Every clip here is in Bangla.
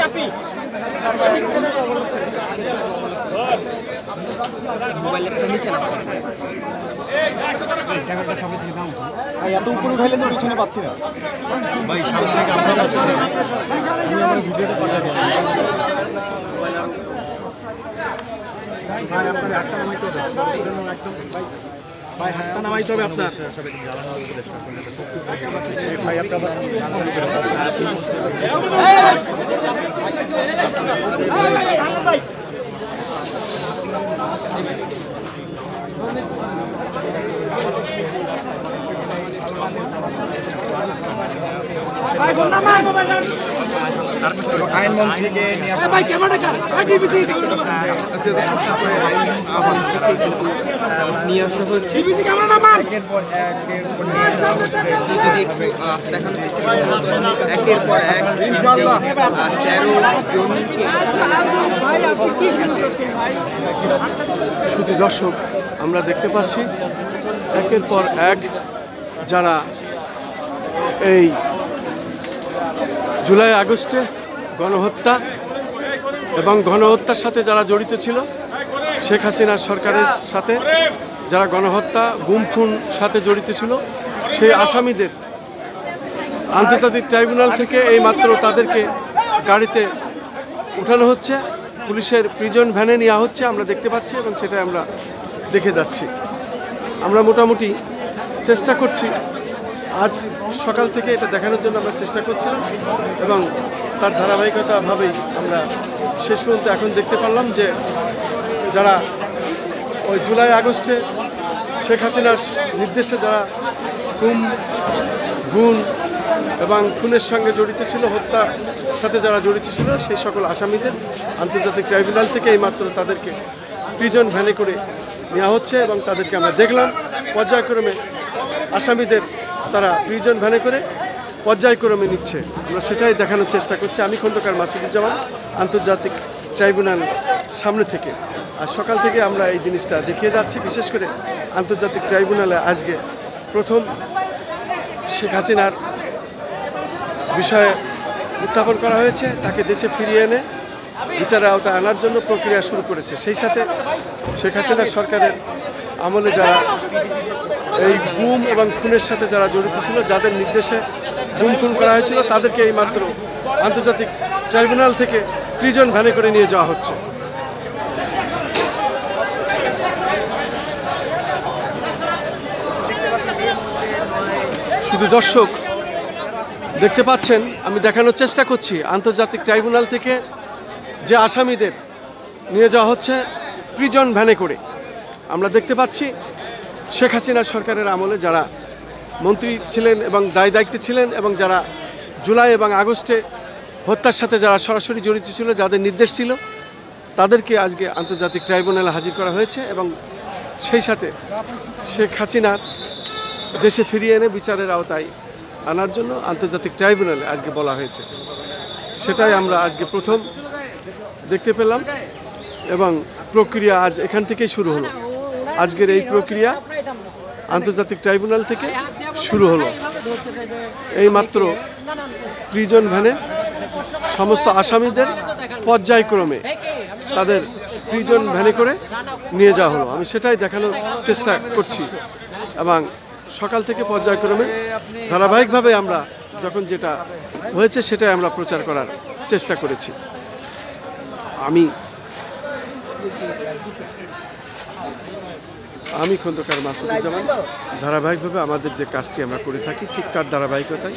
চাপি এত উপরে উঠাইলে তো পিছনে পাচ্ছি না ভাই, ভাই হাতটা নামাইতে হবে আপনার ভাই আপনার আইনমন্ত্রীকে নিয়ে আসা হচ্ছে। যদি একটু দেখানোর চেষ্টা করি, একের পর এক 13 জনকে। শুধু দর্শক, আমরা দেখতে পাচ্ছি একের পর এক যারা এই জুলাই আগস্টে গণহত্যা এবং গণহত্যার সাথে যারা জড়িত ছিল, শেখ হাসিনার সরকারের সাথে যারা গণহত্যা গুম খুন সাথে জড়িত ছিল, সেই আসামিদের আন্তর্জাতিক ট্রাইব্যুনাল থেকে এইমাত্র তাদেরকে গাড়িতে উঠানো হচ্ছে, পুলিশের প্রিজন ভ্যানে নেওয়া হচ্ছে, আমরা দেখতে পাচ্ছি এবং সেটা আমরা দেখে যাচ্ছি। আমরা মোটামুটি চেষ্টা করছি, আজ সকাল থেকে এটা দেখানোর জন্য আমরা চেষ্টা করছিলাম এবং তার ধারাবাহিকতাভাবেই আমরা শেষ পর্যন্ত এখন দেখতে পারলাম যে যারা ওই জুলাই আগস্টে শেখ হাসিনার নির্দেশে যারা গুম এবং খুনের সঙ্গে জড়িত ছিল, হত্যার সাথে যারা জড়িত ছিল, সেই সকল আসামিদের আন্তর্জাতিক ট্রাইব্যুনাল থেকে এইমাত্র তাদেরকে প্রিজন ভ্যানে করে নেওয়া হচ্ছে এবং তাদেরকে আমরা দেখলাম পর্যায়ক্রমে আসামিদের তারা প্রিজন ভ্যানে করে পর্যায়ক্রমে নিচ্ছে। আমরা সেটাই দেখানোর চেষ্টা করছি। আমি খন্দকার মাসুদুজ্জামান, আন্তর্জাতিক ট্রাইব্যুনাল সামনে থেকে। আর সকাল থেকে আমরা এই জিনিসটা দেখিয়ে যাচ্ছি। বিশেষ করে আন্তর্জাতিক ট্রাইব্যুনালে আজকে প্রথম শেখ হাসিনার বিষয়ে উত্থাপন করা হয়েছে, তাকে দেশে ফিরিয়ে এনে বিচারের আওতায় আনার জন্য প্রক্রিয়া শুরু করেছে। সেই সাথে শেখ হাসিনার সরকারের আমলে যারা এই গুম এবং খুনের সাথে যারা জড়িত ছিল, যাদের নির্দেশে গুম খুন করা হয়েছিল, তাদেরকে এইমাত্র আন্তর্জাতিক ট্রাইব্যুনাল থেকে প্রিজন ভ্যানে করে নিয়ে যাওয়া হচ্ছে। শুধু দর্শক দেখতে পাচ্ছেন, আমি দেখানোর চেষ্টা করছি আন্তর্জাতিক ট্রাইব্যুনাল থেকে যে আসামিদের নিয়ে যাওয়া হচ্ছে প্রিজন ভ্যানে করে। আমরা দেখতে পাচ্ছি শেখ হাসিনার সরকারের আমলে যারা মন্ত্রী ছিলেন এবং দায়িত্বে ছিলেন এবং যারা জুলাই এবং আগস্টে হত্যার সাথে যারা সরাসরি জড়িত ছিল, যাদের নির্দেশ ছিল, তাদেরকে আজকে আন্তর্জাতিক ট্রাইব্যুনালে হাজির করা হয়েছে এবং সেই সাথে শেখ হাসিনার দেশে ফিরিয়ে এনে বিচারের আওতায় আনার জন্য আন্তর্জাতিক ট্রাইব্যুনালে আজকে বলা হয়েছে। সেটাই আমরা আজকে প্রথম দেখতে পেলাম এবং প্রক্রিয়া আজ এখান থেকেই শুরু হলো। আজকের এই প্রক্রিয়া আন্তর্জাতিক ট্রাইব্যুনাল থেকে শুরু হলো। এইমাত্র প্রিজন ভ্যানে সমস্ত আসামিদের পর্যায়ক্রমে তাদের প্রিজন ভ্যানে করে নিয়ে যাওয়া হলো। আমি সেটাই দেখানোর চেষ্টা করছি এবং সকাল থেকে পর্যায়ক্রমে ধারাবাহিকভাবে আমরা যখন যেটা হয়েছে সেটাই আমরা প্রচার করার চেষ্টা করেছি। আমি খন্দকার মাসুদুজ্জামান, ধারাবাহিকভাবে আমাদের যে কাজটি আমরা করে থাকি ঠিক তার ধারাবাহিকতায়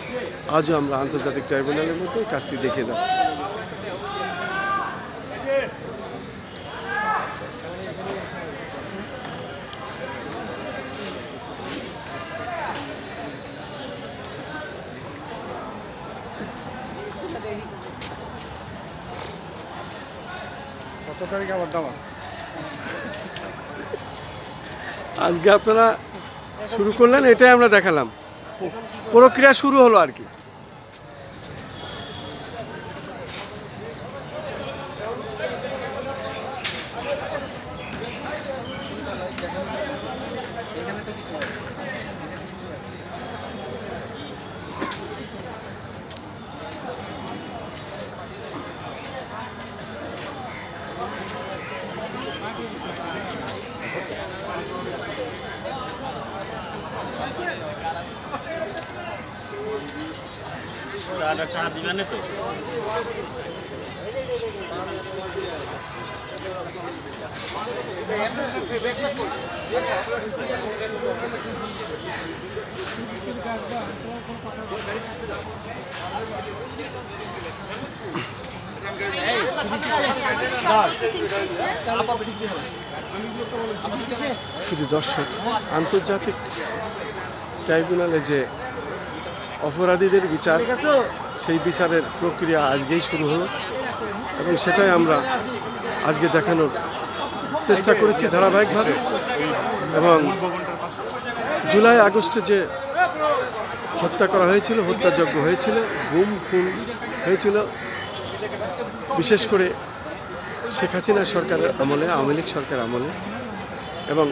আজও আমরা আন্তর্জাতিক ট্রাইব্যুনালের মধ্যে কাজটি দেখিয়ে যাচ্ছি। আজকে আপনারা শুরু করলেন, এটাই আমরা দেখালাম, প্রক্রিয়া শুরু হলো আর কি। শুধু দর্শক, আন্তর্জাতিক ট্রাইব্যুনালে যে অপরাধীদের বিচার, সেই বিচারের প্রক্রিয়া আজকেই শুরু হলো এবং সেটাই আমরা আজকে দেখানোর চেষ্টা করেছি ধারাবাহিকভাবে। এবং জুলাই আগস্টে যে হত্যা করা হয়েছিল, হত্যাযজ্ঞ হয়েছিল, গুম খুন হয়েছিল, বিশেষ করে শেখ হাসিনা সরকারের আমলে, আওয়ামী লীগ সরকার আমলে, এবং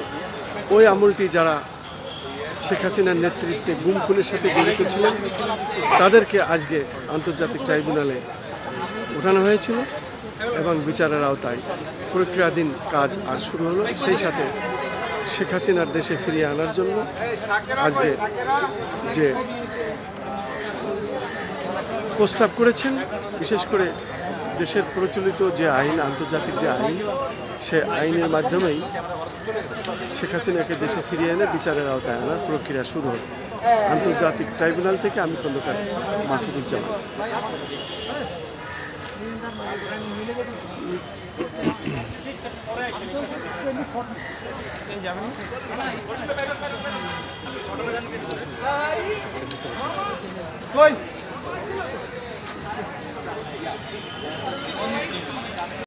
ওই আমলটি যারা শেখ হাসিনার নেতৃত্বে গুম খুনের সাথে জড়িত ছিলেন তাদেরকে আজকে আন্তর্জাতিক ট্রাইব্যুনালে ওঠানো হয়েছিল এবং বিচারের আওতায় প্রক্রিয়াধীন কাজ আজ শুরু হলো। সেই সাথে শেখ হাসিনার দেশে ফিরিয়ে আনার জন্য আজকে যে প্রস্তাব করেছেন, বিশেষ করে দেশের প্রচলিত যে আইন, আন্তর্জাতিক যে আইন, সে আইনের মাধ্যমেই শেখ হাসিনাকে দেশে ফিরিয়ে এনে বিচারের আওতায় আনার প্রক্রিয়া শুরু হল। আন্তর্জাতিক ট্রাইব্যুনাল থেকে আমি খন্দকার মাসুদুজ্জামান। কই